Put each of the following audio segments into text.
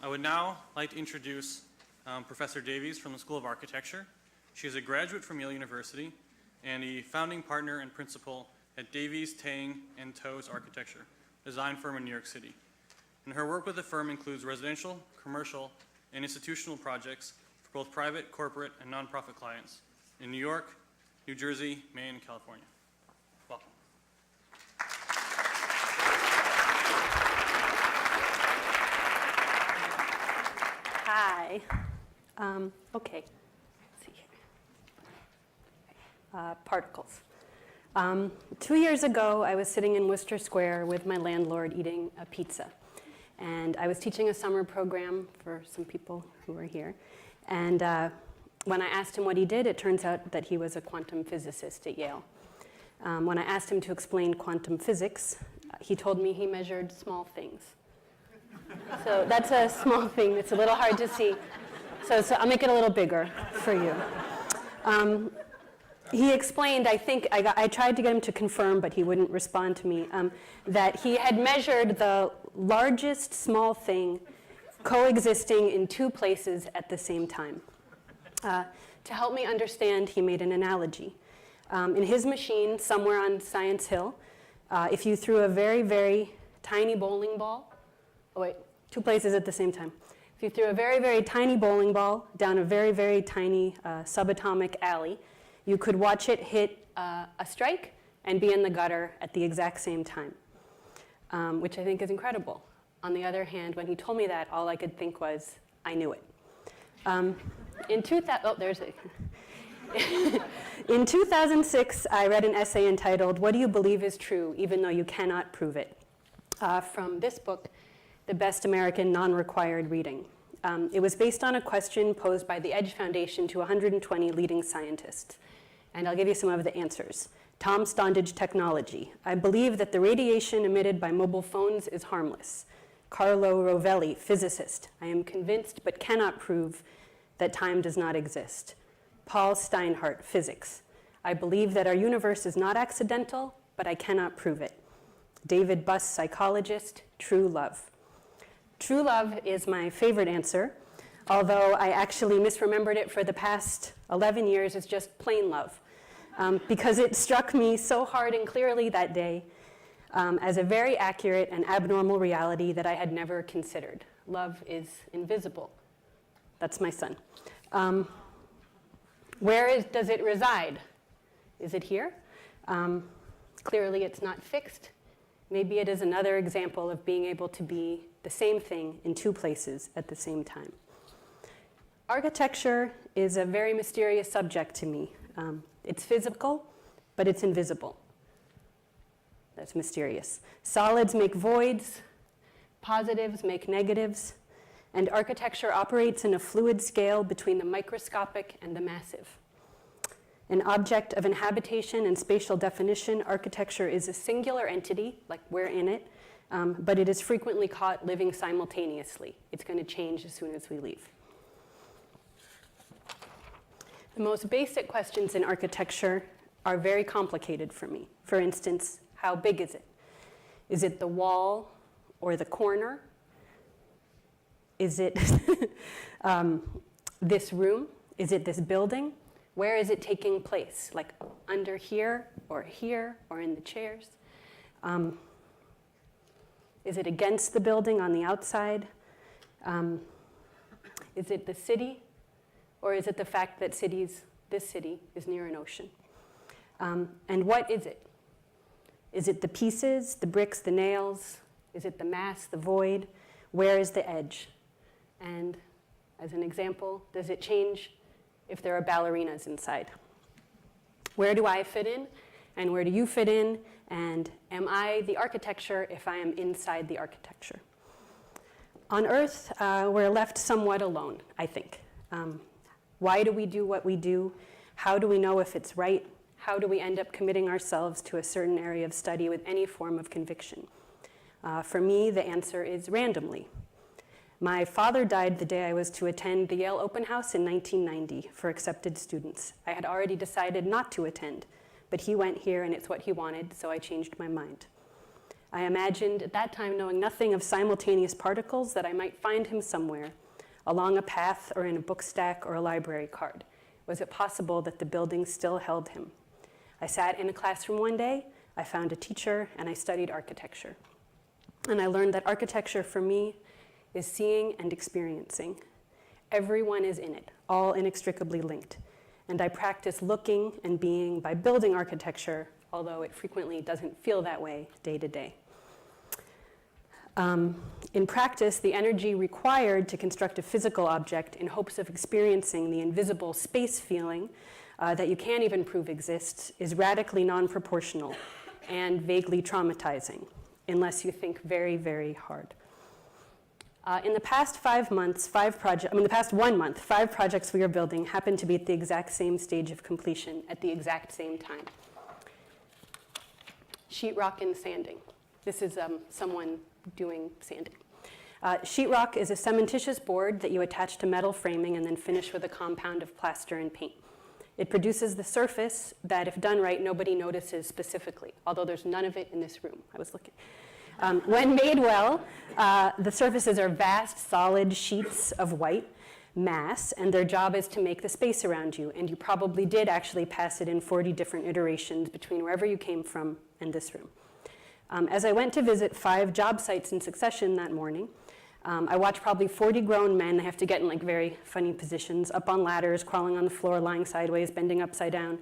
I would now like to introduce Professor Davies from the School of Architecture. She is a graduate from Yale University and a founding partner and principal at Davies, Tang & Toews Architecture, a design firm in New York City. And her work with the firm includes residential, commercial, and institutional projects for both private, corporate, and nonprofit clients in New York, New Jersey, Maine, and California. Welcome. Hi. Okay. Let's see here. Particles. 2 years ago, I was sitting in Worcester Square with my landlord eating a pizza. And I was teaching a summer program for some people who were here. And when I asked him what he did, it turns out that he was a quantum physicist at Yale. When I asked him to explain quantum physics, he told me he measured small things. So that's a small thing. It's a little hard to see. So I'll make it a little bigger for you. He explained, I think, I tried to get him to confirm, but he wouldn't respond to me, that he had measured the largest small thing coexisting in two places at the same time. To help me understand, he made an analogy. In his machine, somewhere on Science Hill, if you threw a very, very tiny bowling ball, two places at the same time. If you threw a very, very tiny bowling ball down a very, very tiny subatomic alley, you could watch it hit a strike and be in the gutter at the exact same time, which I think is incredible. On the other hand, when he told me that, all I could think was, I knew it. In 2006, I read an essay entitled, "What Do You Believe Is True, Even Though You Cannot Prove It?" From this book, The Best American Non-Required Reading. It was based on a question posed by the Edge Foundation to 120 leading scientists. And I'll give you some of the answers. Tom Stondage, technology. I believe that the radiation emitted by mobile phones is harmless. Carlo Rovelli, physicist. I am convinced but cannot prove that time does not exist. Paul Steinhardt, physics. I believe that our universe is not accidental, but I cannot prove it. David Buss, psychologist, true love. True love is my favorite answer, although I actually misremembered it for the past 11 years as just plain love, because it struck me so hard and clearly that day as a very accurate and abnormal reality that I had never considered. Love is invisible. That's my son. Where does it reside? Is it here? Clearly it's not fixed. Maybe it is another example of being able to be the same thing in two places at the same time. Architecture is a very mysterious subject to me. It's physical, but it's invisible. That's mysterious. Solids make voids, positives make negatives, and architecture operates in a fluid scale between the microscopic and the massive. An object of inhabitation and spatial definition, architecture is a singular entity, like we're in it, but it is frequently caught living simultaneously. It's going to change as soon as we leave. The most basic questions in architecture are very complicated for me. For instance, how big is it? Is it the wall or the corner? Is it this room? Is it this building? Where is it taking place? Like under here or in the chairs? Is it against the building on the outside? Is it the city? Or is it the fact that this city is near an ocean? And what is it? Is it the pieces, the bricks, the nails? Is it the mass, the void? Where is the edge? And as an example, does it change if there are ballerinas inside? Where do I fit in? And where do you fit in? And am I the architecture if I am inside the architecture? On Earth, we're left somewhat alone, I think. Why do we do what we do? How do we know if it's right? How do we end up committing ourselves to a certain area of study with any form of conviction? For me, the answer is randomly. My father died the day I was to attend the Yale Open House in 1990 for accepted students. I had already decided not to attend, but he went here and it's what he wanted, so I changed my mind. I imagined at that time, knowing nothing of simultaneous particles, that I might find him somewhere, along a path or in a book stack or a library card. Was it possible that the building still held him? I sat in a classroom one day, I found a teacher, and I studied architecture. And I learned that architecture for me is seeing and experiencing. Everyone is in it, all inextricably linked. And I practice looking and being by building architecture, although it frequently doesn't feel that way day to day. In practice, the energy required to construct a physical object in hopes of experiencing the invisible space feeling that you can't even prove exists is radically non-proportional and vaguely traumatizing, unless you think very, very hard. In the past 5 months, the past 1 month, 5 projects we are building happen to be at the exact same stage of completion at the exact same time. Sheetrock and sanding. This is someone doing sanding. Sheetrock is a cementitious board that you attach to metal framing and then finish with a compound of plaster and paint. It produces the surface that, if done right, nobody notices specifically, although there's none of it in this room. I was looking. When made well, the surfaces are vast, solid sheets of white mass, and their job is to make the space around you. And you probably did actually pass it in 40 different iterations between wherever you came from and this room. As I went to visit 5 job sites in succession that morning, I watched probably 40 grown men. They have to get in like very funny positions, up on ladders, crawling on the floor, lying sideways, bending upside down,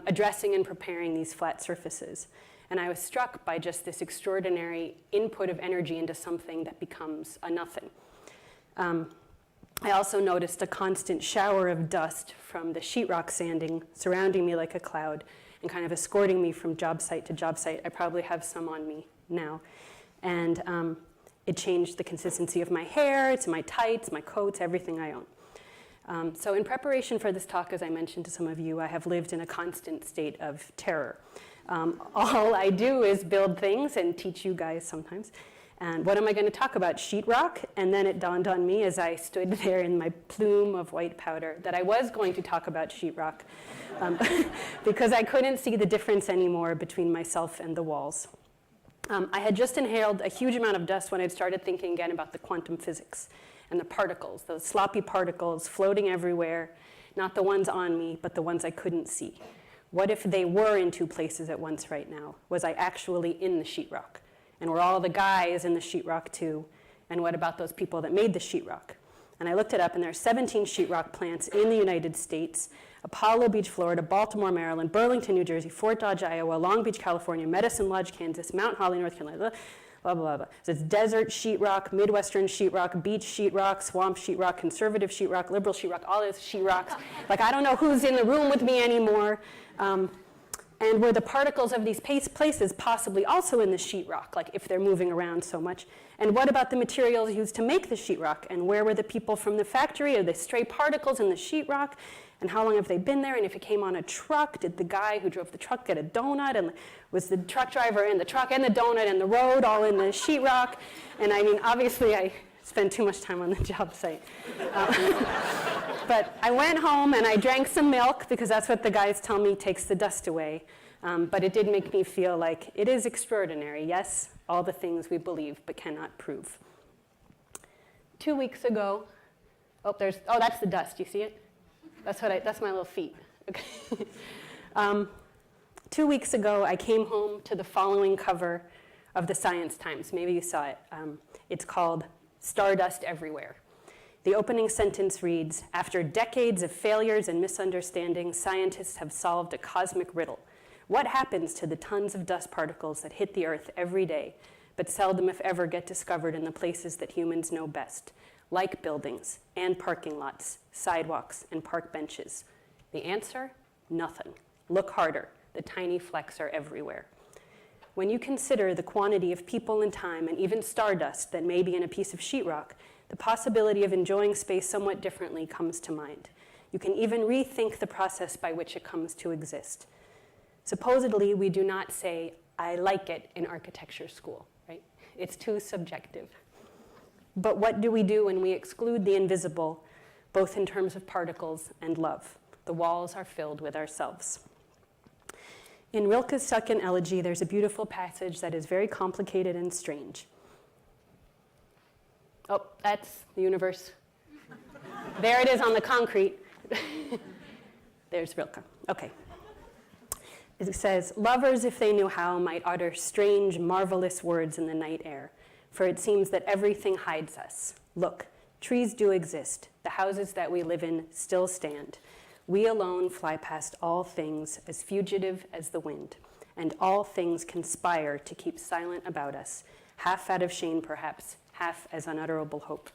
addressing and preparing these flat surfaces. And I was struck by just this extraordinary input of energy into something that becomes a nothing. I also noticed a constant shower of dust from the sheetrock sanding surrounding me like a cloud and kind of escorting me from job site to job site. I probably have some on me now. And it changed the consistency of my hair, it's my tights, my coats, everything I own. So in preparation for this talk, as I mentioned to some of you, I have lived in a constant state of terror. All I do is build things and teach you guys sometimes. And what am I going to talk about? Sheetrock? And then it dawned on me as I stood there in my plume of white powder that I was going to talk about sheetrock because I couldn't see the difference anymore between myself and the walls. I had just inhaled a huge amount of dust when I'd started thinking again about the quantum physics and the particles, those sloppy particles floating everywhere, not the ones on me, but the ones I couldn't see. What if they were in 2 places at once right now? Was I actually in the sheetrock? And were all the guys in the sheetrock too? And what about those people that made the sheetrock? And I looked it up, and there are 17 sheetrock plants in the United States: Apollo Beach, Florida; Baltimore, Maryland; Burlington, New Jersey; Fort Dodge, Iowa; Long Beach, California; Medicine Lodge, Kansas; Mount Holly, North Carolina, blah, blah, blah. So it's desert sheetrock, Midwestern sheetrock, beach sheetrock, swamp sheetrock, conservative sheetrock, liberal sheetrock, all those sheetrocks. Like, I don't know who's in the room with me anymore. And were the particles of these places possibly also in the sheetrock, like if they're moving around so much? And what about the materials used to make the sheetrock? And where were the people from the factory? Are the stray particles in the sheetrock? And how long have they been there? And if it came on a truck, did the guy who drove the truck get a donut? And was the truck driver in the truck and the donut and the road all in the sheetrock? And I mean, obviously I spent too much time on the job site. But I went home and I drank some milk because that's what the guys tell me takes the dust away. But it did make me feel like it is extraordinary. Yes, all the things we believe but cannot prove. 2 weeks ago, that's the dust. You see it? That's my little feet. Okay. 2 weeks ago, I came home to the following cover of the Science Times. Maybe you saw it. It's called "Stardust Everywhere." The opening sentence reads, "After decades of failures and misunderstandings, scientists have solved a cosmic riddle. What happens to the tons of dust particles that hit the Earth every day, but seldom if ever get discovered in the places that humans know best, like buildings and parking lots, sidewalks and park benches? The answer? Nothing. Look harder. The tiny flecks are everywhere." When you consider the quantity of people and time and even stardust that may be in a piece of sheetrock, the possibility of enjoying space somewhat differently comes to mind. You can even rethink the process by which it comes to exist. Supposedly, we do not say, "I like it" in architecture school, right? It's too subjective. But what do we do when we exclude the invisible, both in terms of particles and love? The walls are filled with ourselves. In Rilke's second elegy, there's a beautiful passage that is very complicated and strange. Oh, that's the universe. There it is on the concrete. There's Rilke. Okay. It says, lovers, if they knew how, might utter strange, marvelous words in the night air, for it seems that everything hides us. Look, trees do exist. The houses that we live in still stand. We alone fly past all things as fugitive as the wind, and all things conspire to keep silent about us, half out of shame perhaps, half as unutterable hope.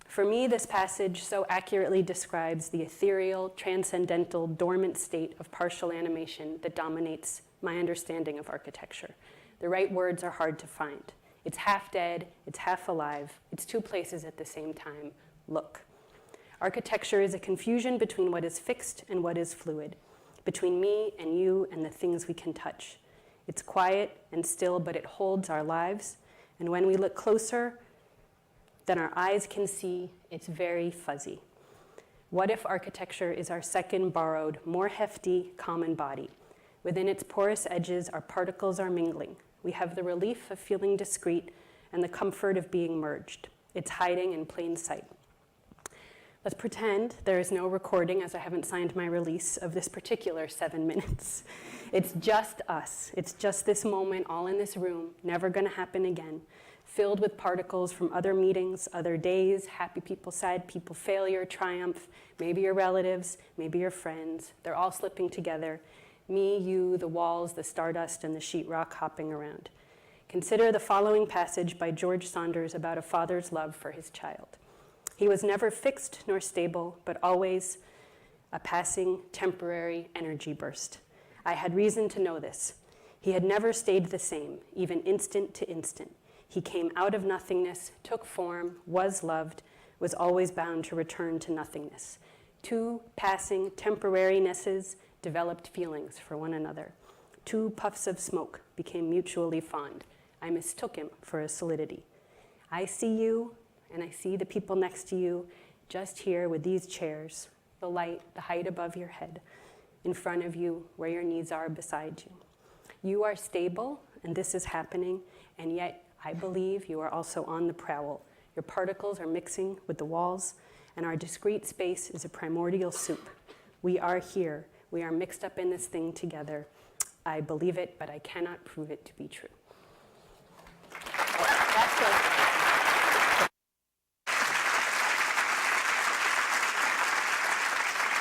For me, this passage so accurately describes the ethereal, transcendental, dormant state of partial animation that dominates my understanding of architecture. The right words are hard to find. It's half dead, it's half alive, it's two places at the same time. Look. Architecture is a confusion between what is fixed and what is fluid, between me and you and the things we can touch. It's quiet and still, but it holds our lives. And when we look closer than our eyes can see, it's very fuzzy. What if architecture is our second borrowed, more hefty, common body? Within its porous edges, our particles are mingling. We have the relief of feeling discrete and the comfort of being merged. It's hiding in plain sight. Let's pretend there is no recording, as I haven't signed my release, of this particular 7 minutes. It's just us. It's just this moment, all in this room, never going to happen again, filled with particles from other meetings, other days, happy people, sad people, failure, triumph, maybe your relatives, maybe your friends. They're all slipping together. Me, you, the walls, the stardust, and the sheetrock hopping around. Consider the following passage by George Saunders about a father's love for his child. He was never fixed nor stable, but always a passing, temporary energy burst. I had reason to know this. He had never stayed the same, even instant to instant. He came out of nothingness, took form, was loved, was always bound to return to nothingness. Two passing temporarinesses developed feelings for one another. Two puffs of smoke became mutually fond. I mistook him for a solidity. I see you, and I see the people next to you, just here with these chairs, the light, the height above your head, in front of you, where your needs are beside you. You are stable, and this is happening, and yet I believe you are also on the prowl. Your particles are mixing with the walls, and our discrete space is a primordial soup. We are here. We are mixed up in this thing together. I believe it, but I cannot prove it to be true.